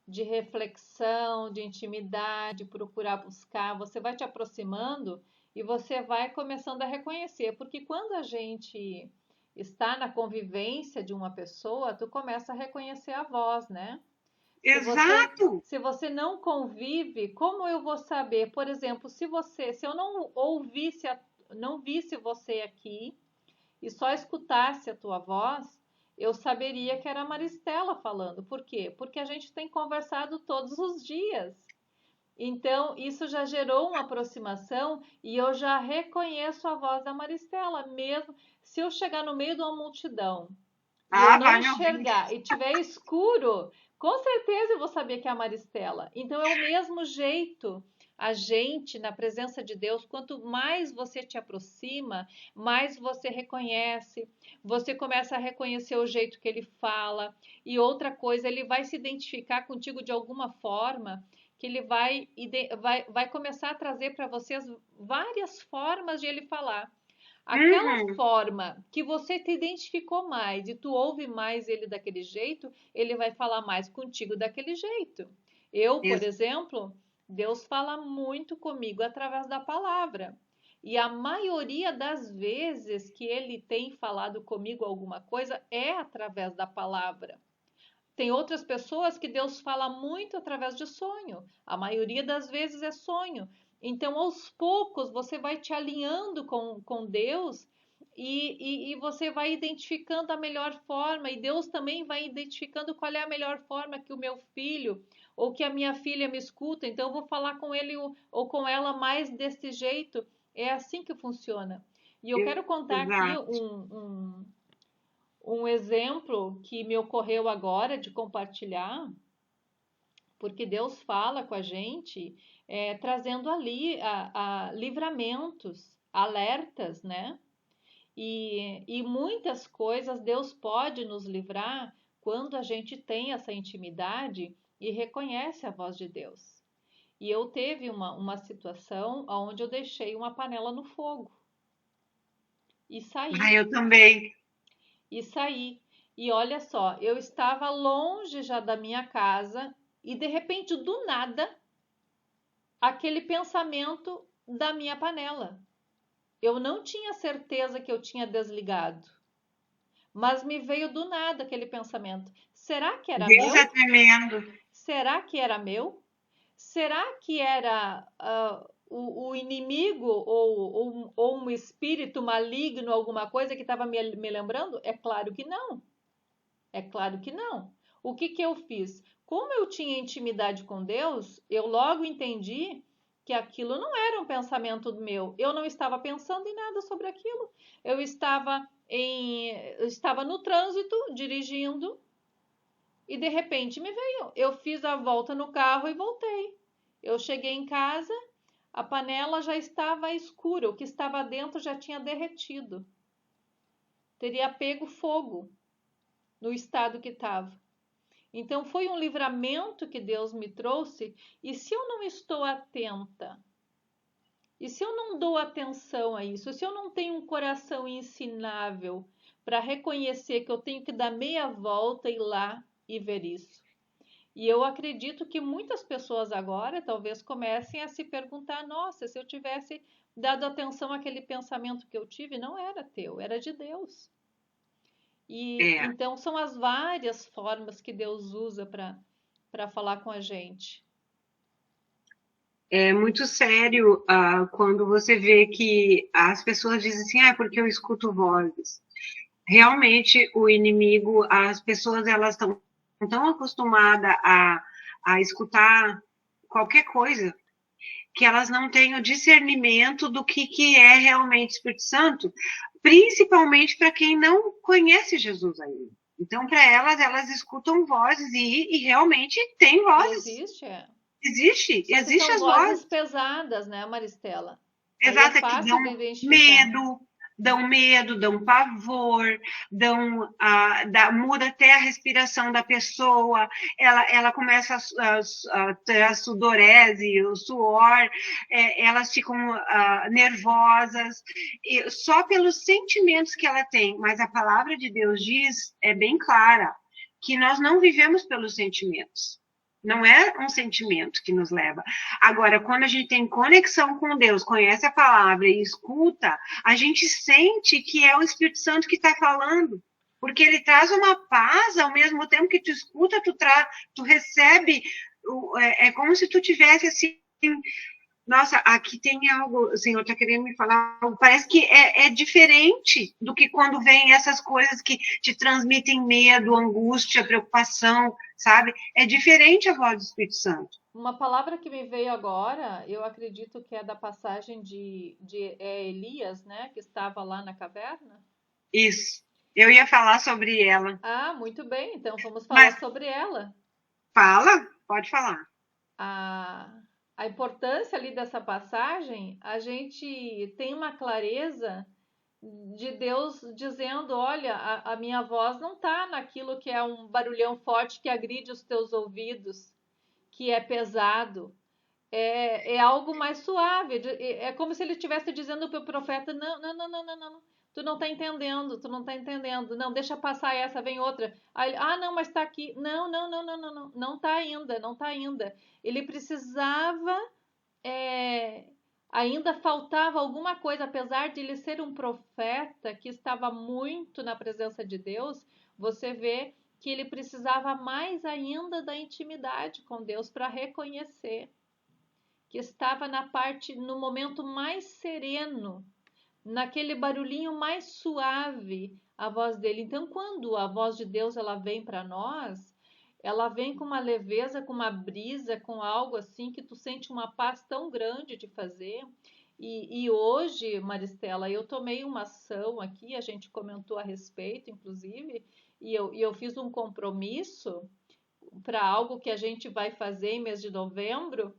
reflexão, de intimidade, procurar buscar, você vai te aproximando e você vai começando a reconhecer, porque quando a gente está na convivência de uma pessoa, tu começa a reconhecer a voz, né? Se você Exato. se você não convive, como eu vou saber? Por exemplo, se eu não ouvisse, não visse você aqui e só escutasse a tua voz, eu saberia que era a Maristela falando. Por quê? Porque a gente tem conversado todos os dias. Então, isso já gerou uma aproximação e eu já reconheço a voz da Maristela, mesmo se eu chegar no meio de uma multidão e eu não Vai me ouvir. enxergar e tiver escuro, com certeza eu vou saber que é a Maristela. Então é o mesmo jeito. A gente, na presença de Deus, quanto mais você te aproxima, mais você reconhece, você começa a reconhecer o jeito que ele fala, e outra coisa, ele vai se identificar contigo de alguma forma, que ele vai começar a trazer para vocês várias formas de ele falar. Aquela Uhum. forma que você te identificou mais e tu ouve mais ele daquele jeito, ele vai falar mais contigo daquele jeito. Eu, por exemplo, Deus fala muito comigo através da palavra. E a maioria das vezes que ele tem falado comigo alguma coisa é através da palavra. Tem outras pessoas que Deus fala muito através de sonho. A maioria das vezes é sonho. Então, aos poucos, você vai te alinhando com Deus e você vai identificando a melhor forma. E Deus também vai identificando qual é a melhor forma que o meu filho ou que a minha filha me escuta. Então, eu vou falar com ele ou com ela mais desse jeito. É assim que funciona. E eu quero contar aqui Exato. um exemplo que me ocorreu agora de compartilhar, porque Deus fala com a gente, trazendo ali a livramentos, alertas, né? E muitas coisas Deus pode nos livrar quando a gente tem essa intimidade e reconhece a voz de Deus. E eu teve uma situação onde eu deixei uma panela no fogo e saí. Eu também. E saí. E olha só, eu estava longe já da minha casa e de repente, do nada, aquele pensamento da minha panela. Eu não tinha certeza que eu tinha desligado, mas me veio do nada aquele pensamento. Será que era Deus é meu? tremendo. Será que era meu? Será que era o inimigo ou um espírito maligno, alguma coisa que estava me lembrando? É claro que não. É claro que não. O que eu fiz? Como eu tinha intimidade com Deus, eu logo entendi que aquilo não era um pensamento meu. Eu não estava pensando em nada sobre aquilo. Eu estava no trânsito, dirigindo, e de repente me veio. Eu fiz a volta no carro e voltei. Eu cheguei em casa, a panela já estava escura, o que estava dentro já tinha derretido. Teria pego fogo no estado que estava. Então foi um livramento que Deus me trouxe, e se eu não estou atenta, e se eu não dou atenção a isso, se eu não tenho um coração ensinável para reconhecer que eu tenho que dar meia volta e ir lá e ver isso. E eu acredito que muitas pessoas agora talvez comecem a se perguntar: nossa, se eu tivesse dado atenção àquele pensamento que eu tive, não era teu, era de Deus. E É, então são as várias formas que Deus usa para falar com a gente. é muito sério quando você vê que as pessoas dizem assim, porque eu escuto vozes. Realmente, o inimigo, as pessoas, elas estão tão acostumadas a escutar qualquer coisa, que elas não têm o discernimento do que é realmente Espírito Santo, principalmente para quem não conhece Jesus ainda. Então, para elas escutam vozes e realmente tem vozes. Existe, é. Só que Existe são as vozes vozes. pesadas, né, Maristela? Aí é Exato, que fácil de identificar. dão pavor, muda até a respiração da pessoa, ela começa a ter a sudorese, o suor, elas ficam nervosas, só pelos sentimentos que ela tem, mas a palavra de Deus diz, é bem clara, que nós não vivemos pelos sentimentos. Não é um sentimento que nos leva. Agora, quando a gente tem conexão com Deus, conhece a palavra e escuta, a gente sente que é o Espírito Santo que está falando. Porque ele traz uma paz, ao mesmo tempo que tu escuta, tu recebe. É como se tu tivesse assim. Nossa, aqui tem algo, o Senhor está querendo me falar. Parece que é diferente do que quando vem essas coisas que te transmitem medo, angústia, preocupação, sabe? É diferente a voz do Espírito Santo. Uma palavra que me veio agora, eu acredito que é da passagem de Elias, né, que estava lá na caverna. Isso. Eu ia falar sobre ela. Ah, muito bem, então vamos falar Mas sobre ela. fala, pode falar. A, a importância ali dessa passagem, a gente tem uma clareza de Deus dizendo: olha, a minha voz não está naquilo que é um barulhão forte que agride os teus ouvidos, que é pesado. É algo mais suave. É como se ele estivesse dizendo para o profeta: não, não, não, não, não, não. Tu não está entendendo, tu não está entendendo. Não, deixa passar essa, vem outra. Aí ele, não, mas está aqui. Não, não, não, não, não, não. Não está ainda, não está ainda. Ele precisava, ainda faltava alguma coisa, apesar de ele ser um profeta que estava muito na presença de Deus, você vê que ele precisava mais ainda da intimidade com Deus para reconhecer que estava no momento mais sereno, naquele barulhinho mais suave, a voz dele. Então, quando a voz de Deus ela vem para nós, ela vem com uma leveza, com uma brisa, com algo assim que tu sente uma paz tão grande de fazer. E hoje, Maristela, eu tomei uma ação aqui, a gente comentou a respeito, inclusive, e eu fiz um compromisso para algo que a gente vai fazer em mês de novembro,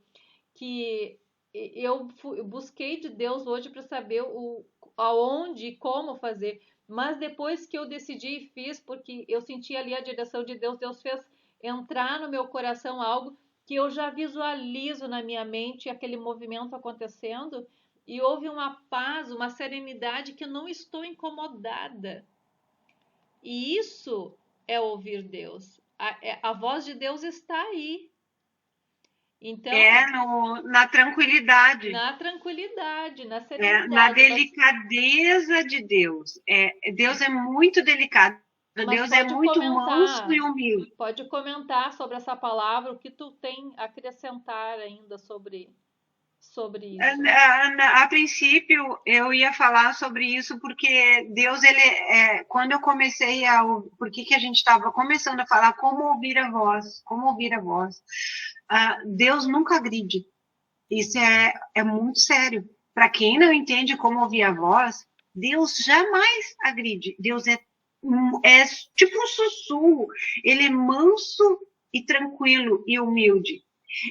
que eu busquei de Deus hoje para saber aonde e como fazer. Mas depois que eu decidi e fiz, porque eu senti ali a direção de Deus, Deus fez entrar no meu coração algo que eu já visualizo na minha mente aquele movimento acontecendo, e houve uma paz, uma serenidade que eu não estou incomodada. E isso é ouvir Deus. A voz de Deus está aí. Então, Na tranquilidade, na tranquilidade, na na serenidade, delicadeza de Deus. Deus é muito delicado, mas Deus é muito manso e humilde. pode comentar sobre essa palavra, o que tu tem a acrescentar ainda sobre isso. A princípio, eu ia falar sobre isso porque Deus, quando eu comecei por que a gente estava começando a falar como ouvir a voz, Deus nunca agride. Isso é muito sério. Para quem não entende como ouvir a voz, Deus jamais agride. Deus é tipo um sussurro. Ele é manso e tranquilo e humilde.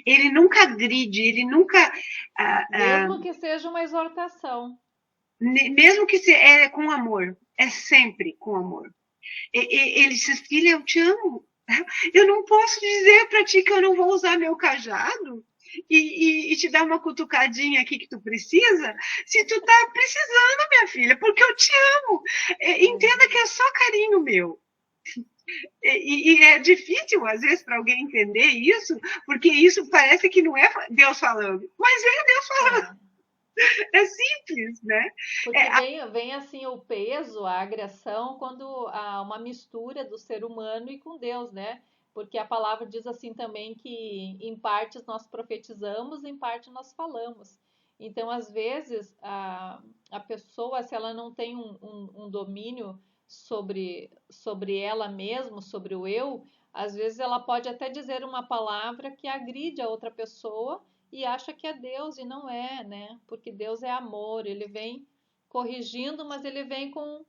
Ele nunca agride, ele nunca. ah, ah, Mesmo que seja uma exortação. Mesmo que é com amor, é sempre com amor. Ele diz, filha, eu te amo. Eu não posso dizer para ti que eu não vou usar meu cajado e te dar uma cutucadinha aqui que tu precisa, se tu tá precisando, minha filha, porque eu te amo. Entenda que é só carinho meu. E é difícil, às vezes, para alguém entender isso, porque isso parece que não é Deus falando, mas é Deus falando. É. É simples, né? Porque vem assim o peso, a agressão, quando há uma mistura do ser humano e com Deus, né? Porque a palavra diz assim também que em partes nós profetizamos, em parte nós falamos. Então, às vezes, a pessoa, se ela não tem um domínio sobre ela mesma, sobre o eu, às vezes ela pode até dizer uma palavra que agride a outra pessoa e acha que é Deus e não é, né? Porque Deus é amor, ele vem corrigindo, mas ele vem com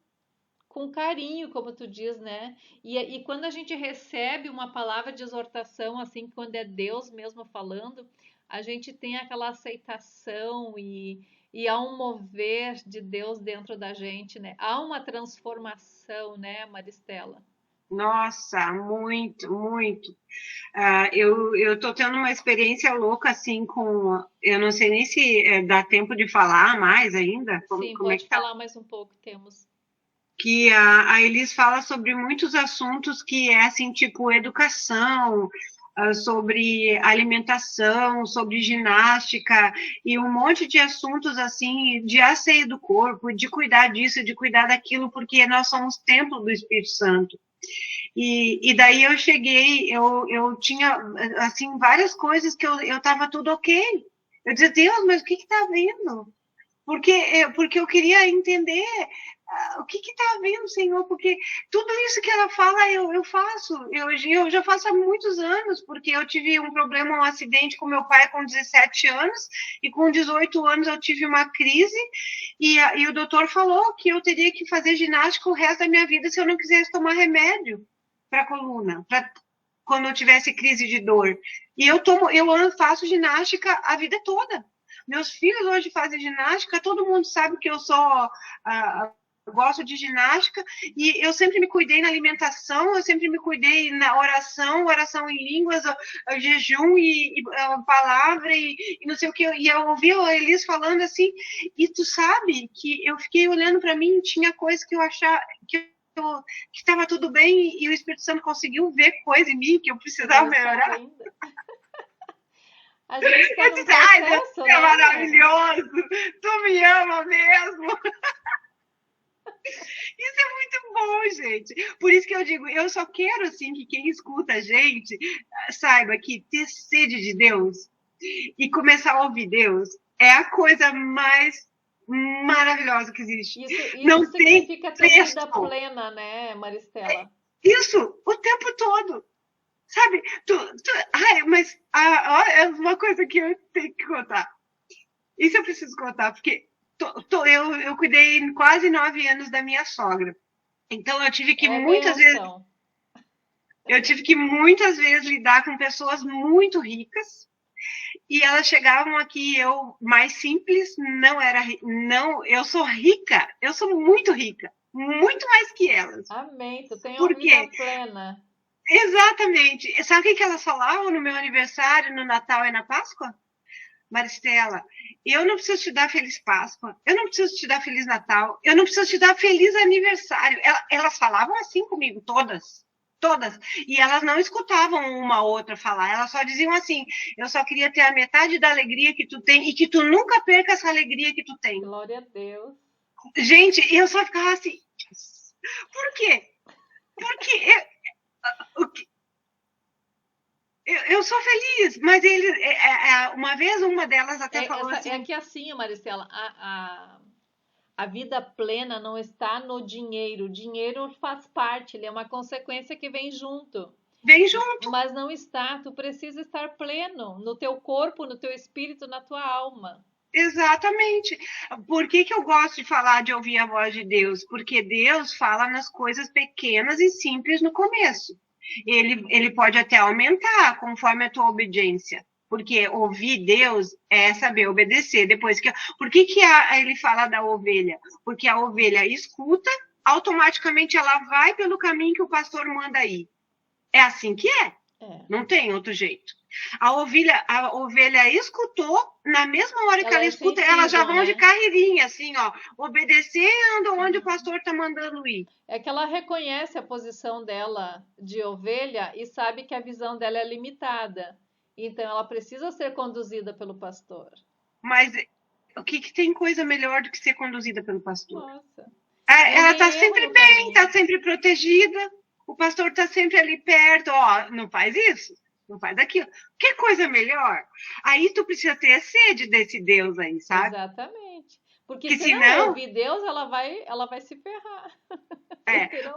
carinho, como tu diz, né? E quando a gente recebe uma palavra de exortação, assim, quando é Deus mesmo falando, a gente tem aquela aceitação e há um mover de Deus dentro da gente, né? Há uma transformação, né, Maristela? Nossa, muito, muito. Eu estou tendo uma experiência louca assim com. Eu não sei nem se dá tempo de falar mais ainda. Sim, Como é que pode tá? falar mais um pouco, temos. Que a Elis fala sobre muitos assuntos que é assim, tipo educação, sobre alimentação, sobre ginástica e um monte de assuntos assim de asseio do corpo, de cuidar disso, de cuidar daquilo, porque nós somos templo do Espírito Santo. E daí eu cheguei, eu tinha, assim, várias coisas que eu tava tudo ok. Eu dizia, Deus, mas o que que tá havendo? Porque eu queria entender o que que tá havendo, Senhor, porque tudo isso que ela fala eu faço. Eu já faço há muitos anos, porque eu tive um problema, um acidente com meu pai com 17 anos, e com 18 anos eu tive uma crise, e o doutor falou que eu teria que fazer ginástica o resto da minha vida se eu não quisesse tomar remédio para a coluna, para quando eu tivesse crise de dor. E eu faço ginástica a vida toda. Meus filhos hoje fazem ginástica, todo mundo sabe que eu sou gosto de ginástica e eu sempre me cuidei na alimentação, eu sempre me cuidei na oração em línguas, jejum e palavra e não sei o que. E eu ouvi a Elis falando assim, e tu sabe que eu fiquei olhando para mim e tinha coisa que eu achava que estava tudo bem e o Espírito Santo conseguiu ver coisa em mim que eu precisava Mais melhorar. ainda. A gente está Eu num disse, ai, Deus processo, é né? maravilhoso, tu me ama mesmo. Isso é muito bom, gente. Por isso que eu digo, eu só quero assim que quem escuta a gente saiba que ter sede de Deus e começar a ouvir Deus é a coisa mais maravilhosa que existe. Isso Não tem significa ter preço. vida plena, né, Maristela? Isso o tempo todo. Sabe? Ai, mas é uma coisa que eu tenho que contar. Isso eu preciso contar, porque eu cuidei quase 9 anos da minha sogra. Então É benção. eu tive que muitas vezes lidar com pessoas muito ricas e elas chegavam aqui eu mais simples, não era não, eu sou rica, eu sou muito rica, muito mais que elas. Amém. Tu tem uma Por vida quê? plena. Exatamente. Sabe o que elas falavam no meu aniversário, no Natal e na Páscoa? Maristela, eu não preciso te dar Feliz Páscoa, eu não preciso te dar Feliz Natal, eu não preciso te dar Feliz Aniversário. Elas falavam assim comigo, todas. Todas. E elas não escutavam uma outra falar, elas só diziam assim: eu só queria ter a metade da alegria que tu tem e que tu nunca perca essa alegria que tu tem. Glória a Deus. Gente, eu só ficava assim: por quê? Porque eu sou feliz, mas uma vez uma delas até falou É assim: que assim, Maristela, a vida plena não está no dinheiro. O dinheiro faz parte, ele é uma consequência que vem junto. vem junto. Mas não está, tu precisa estar pleno no teu corpo, no teu espírito, na tua alma. Exatamente. Por que eu gosto de falar de ouvir a voz de Deus? Porque Deus fala nas coisas pequenas e simples no começo. Ele pode até aumentar conforme a tua obediência. Porque ouvir Deus é saber obedecer. Por que ele fala da ovelha? Porque a ovelha escuta, automaticamente ela vai pelo caminho que o pastor manda ir. É assim que é. Não tem outro jeito. A ovelha escutou, na mesma hora que ela escuta, elas já vão de carreirinha, assim, ó, obedecendo onde o pastor está mandando ir. É que ela reconhece a posição dela de ovelha e sabe que a visão dela é limitada. Então ela precisa ser conduzida pelo pastor. Mas o que tem coisa melhor do que ser conduzida pelo pastor? Nossa. Ela está sempre bem, está sempre protegida, o pastor está sempre ali perto, ó, não faz isso, não faz aquilo. Que coisa melhor? Aí tu precisa ter sede desse Deus aí, sabe? Exatamente. Porque que se não ouvir Deus, ela vai se ferrar.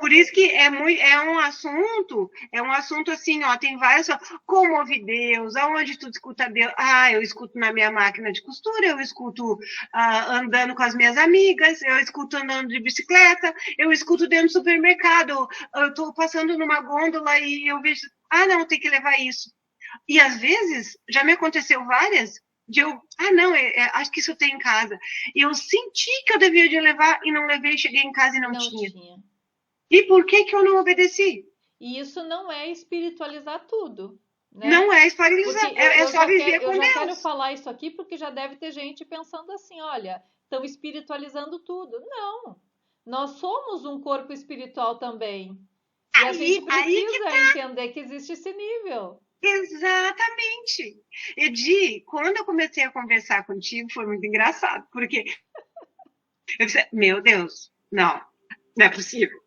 Por isso que é um assunto assim, ó, tem várias, como ouvir Deus, aonde tu escuta Deus? Eu escuto na minha máquina de costura, eu escuto andando com as minhas amigas, eu escuto andando de bicicleta, eu escuto dentro do supermercado, eu tô passando numa gôndola e eu vejo, não, tem que levar isso. E às vezes, já me aconteceu várias, acho que isso tem em casa. E eu senti que eu devia de levar e não levei, cheguei em casa e não tinha. E por que eu não obedeci? E isso não é espiritualizar tudo, né? Não é espiritualizar, é só viver com Deus. Eu já quero falar isso aqui porque já deve ter gente pensando assim, olha, estão espiritualizando tudo. Não, nós somos um corpo espiritual também. E a gente precisa entender que existe esse nível. Exatamente. Edi, quando eu comecei a conversar contigo, foi muito engraçado, porque eu disse, meu Deus, não é possível.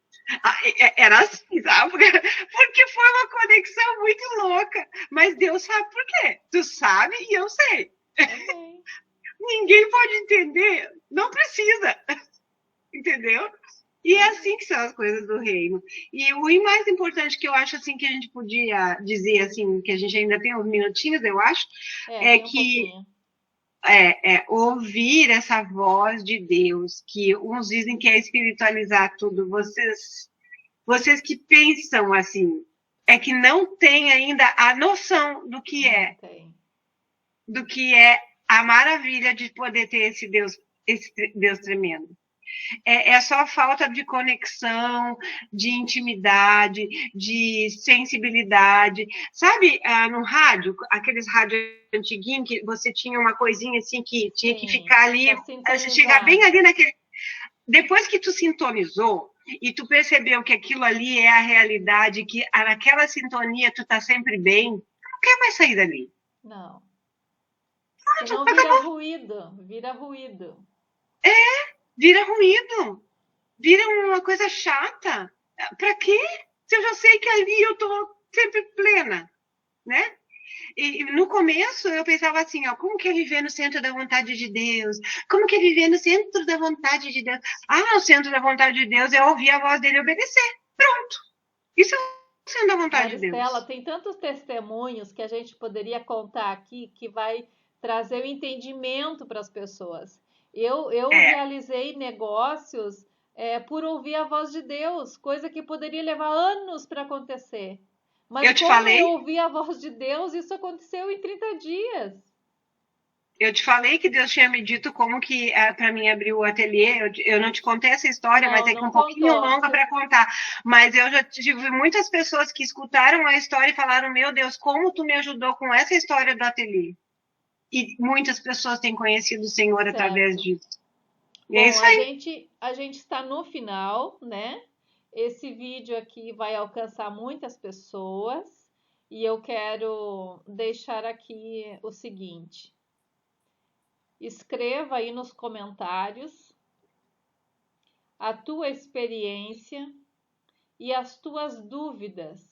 Era assim, sabe? Porque foi uma conexão muito louca. Mas Deus sabe por quê. Tu sabe e eu sei. Ninguém pode entender. Não precisa. Entendeu? E é assim que são as coisas do reino. E o mais importante que eu acho assim que a gente podia dizer assim, que a gente ainda tem uns minutinhos, eu acho, é que ouvir essa voz de Deus, que uns dizem que é espiritualizar tudo, vocês que pensam assim, é que não tem ainda a noção do que é a maravilha de poder ter esse Deus tremendo. É só falta de conexão, de intimidade, de sensibilidade. Sabe, no rádio, aqueles rádios antiguinhos, que você tinha uma coisinha assim que tinha que ficar ali, você chegar bem ali naquele... Depois que tu sintonizou e tu percebeu que aquilo ali é a realidade, que naquela sintonia tu tá sempre bem, não quer mais sair dali. Não. Senão vira ruído, vira ruído. Vira ruído, vira uma coisa chata. Para quê? Se eu já sei que ali eu tô sempre plena, né? E no começo eu pensava assim, ó, como que é viver no centro da vontade de Deus? Como que é viver no centro da vontade de Deus? O centro da vontade de Deus é ouvir a voz dele e obedecer. Pronto. Isso é o centro da vontade de Deus. Maristela, tem tantos testemunhos que a gente poderia contar aqui que vai trazer o entendimento para as pessoas. Eu realizei negócios por ouvir a voz de Deus, coisa que poderia levar anos para acontecer. Mas eu ouvi a voz de Deus, isso aconteceu em 30 dias. Eu te falei que Deus tinha me dito como que para mim abrir o ateliê. Eu não te contei essa história, mas é que um pouquinho longa para contar. Mas eu já tive muitas pessoas que escutaram a história e falaram: meu Deus, como tu me ajudou com essa história do ateliê. E muitas pessoas têm conhecido o Senhor através disso. E é isso aí. A gente está no final, né? Esse vídeo aqui vai alcançar muitas pessoas e eu quero deixar aqui o seguinte. Escreva aí nos comentários a tua experiência e as tuas dúvidas.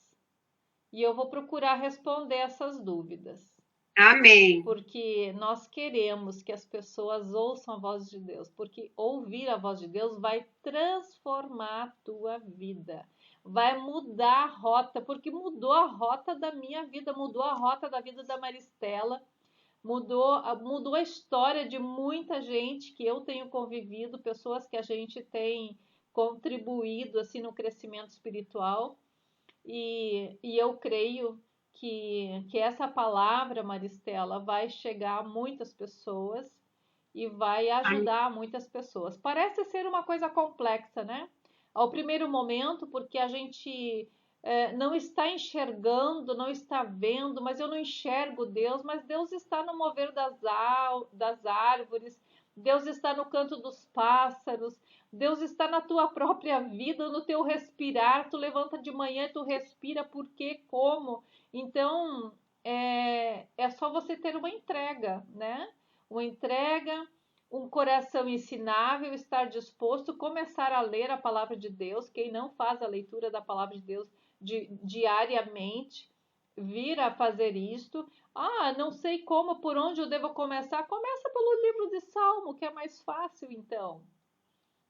E eu vou procurar responder essas dúvidas. Amém. Porque nós queremos que as pessoas ouçam a voz de Deus, porque ouvir a voz de Deus vai transformar a tua vida, vai mudar a rota, porque mudou a rota da minha vida, mudou a rota da vida da Maristela, mudou a história de muita gente que eu tenho convivido, pessoas que a gente tem contribuído assim no crescimento espiritual. E eu creio que essa palavra, Maristela, vai chegar a muitas pessoas e vai ajudar muitas pessoas. Parece ser uma coisa complexa, né? Ao primeiro momento, porque a gente não está enxergando, não está vendo, mas eu não enxergo Deus, mas Deus está no mover das árvores, Deus está no canto dos pássaros, Deus está na tua própria vida, no teu respirar. Tu levanta de manhã e tu respira, por quê, como? Então, é só você ter uma entrega, né? Uma entrega, um coração ensinável, estar disposto, começar a ler a palavra de Deus. Quem não faz a leitura da palavra de Deus diariamente, vir a fazer isto. Ah, não sei como, por onde eu devo começar. Começa pelo livro de Salmo, que é mais fácil, então.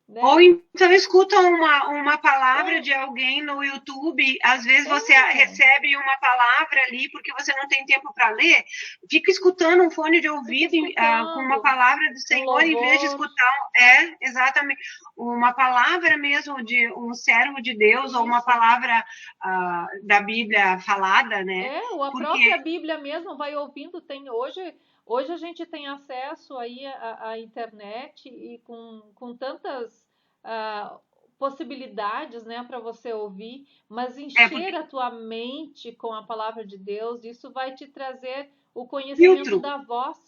Né? Ou então escuta uma palavra de alguém no YouTube, às vezes você recebe uma palavra ali porque você não tem tempo para ler, fica escutando um fone de ouvido com uma palavra do Senhor, em vez de escutar, exatamente, uma palavra mesmo de um servo de Deus, isso, ou uma palavra da Bíblia falada, né? Ou a própria Bíblia mesmo vai ouvindo, tem Hoje a gente tem acesso aí à internet e com tantas possibilidades, né, para você ouvir, mas encher a tua mente com a palavra de Deus, isso vai te trazer o conhecimento da voz,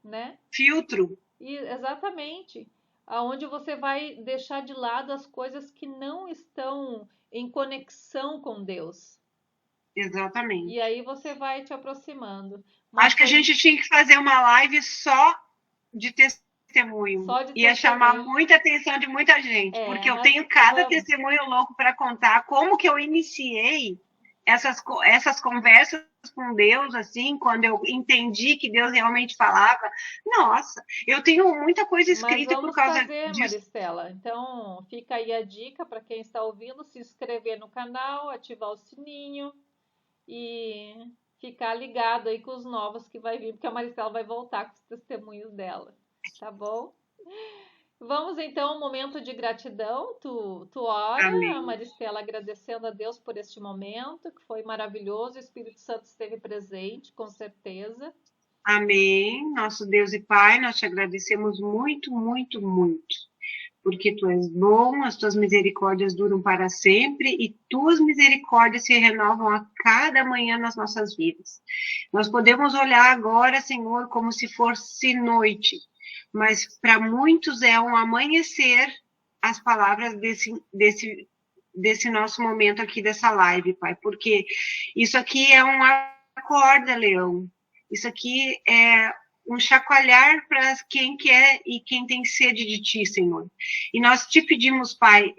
né? Filtro. Exatamente. Aonde você vai deixar de lado as coisas que não estão em conexão com Deus. Exatamente. E aí você vai te aproximando. Acho que a gente tinha que fazer uma live só de testemunho. Ia chamar muita atenção de muita gente, porque eu tenho cada testemunho louco para contar como que eu iniciei essas conversas com Deus, assim, quando eu entendi que Deus realmente falava. Nossa, eu tenho muita coisa escrita por causa disso. Maristela. Então, fica aí a dica para quem está ouvindo, se inscrever no canal, ativar o sininho e ficar ligado aí com os novos que vai vir, porque a Maristela vai voltar com os testemunhos dela, tá bom? Vamos então ao momento de gratidão. Tu ora, Amém. Maristela, agradecendo a Deus por este momento, que foi maravilhoso, o Espírito Santo esteve presente, com certeza. Amém. Nosso Deus e Pai, nós te agradecemos muito, muito, muito, porque tu és bom, as tuas misericórdias duram para sempre e tuas misericórdias se renovam a cada manhã nas nossas vidas. Nós podemos olhar agora, Senhor, como se fosse noite, mas para muitos é um amanhecer as palavras desse nosso momento aqui, dessa live, Pai, porque isso aqui é um acorda, Leão, isso aqui é um chacoalhar para quem quer e quem tem sede de ti, Senhor. E nós te pedimos, Pai,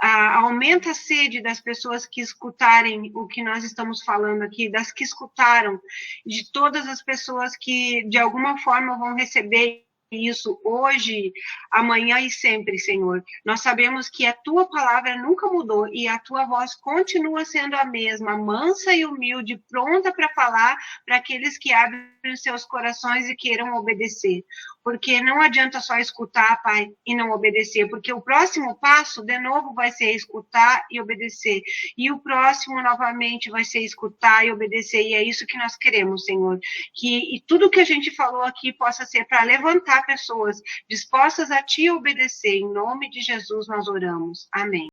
aumenta a sede das pessoas que escutarem o que nós estamos falando aqui, das que escutaram, de todas as pessoas que, de alguma forma, vão receber isso hoje, amanhã e sempre, Senhor. Nós sabemos que a tua palavra nunca mudou e a tua voz continua sendo a mesma, mansa e humilde, pronta para falar para aqueles que abrem os seus corações e queiram obedecer. Porque não adianta só escutar, Pai, e não obedecer, porque o próximo passo, de novo, vai ser escutar e obedecer. E o próximo, novamente, vai ser escutar e obedecer. E é isso que nós queremos, Senhor. E tudo que a gente falou aqui possa ser para levantar pessoas dispostas a te obedecer. Em nome de Jesus nós oramos. Amém.